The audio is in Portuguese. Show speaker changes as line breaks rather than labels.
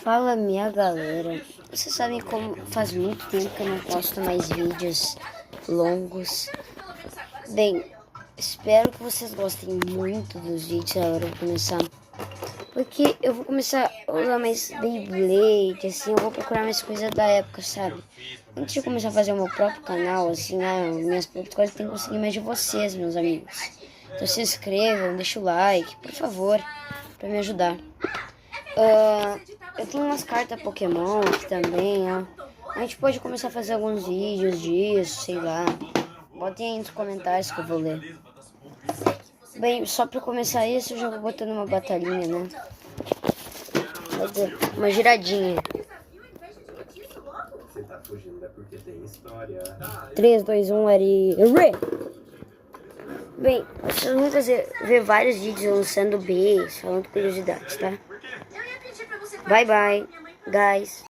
Fala, minha galera. Vocês sabem como faz muito tempo que eu não posto mais vídeos longos. Bem, espero que vocês gostem muito dos vídeos agora. Eu vou começar, porque eu vou começar a usar mais Beyblade, assim, eu vou procurar mais coisas da época, sabe? Antes de começar a fazer o meu próprio canal, assim, minhas próprias coisas, tem que conseguir mais de vocês, meus amigos. Então se inscrevam, deixa o like, por favor, pra me ajudar. Eu tenho umas cartas Pokémon aqui também, ó. A gente pode começar a fazer alguns vídeos disso, sei lá. Botem aí nos comentários que eu vou ler. Bem, só pra começar isso, eu já vou botando uma batalhinha, né? Uma giradinha.
Você tá fugindo, é porque tem história.
3, 2, 1, Ari. Bem, vocês vão ver vários vídeos lançando Bs, falando curiosidades, tá? Bye bye, guys.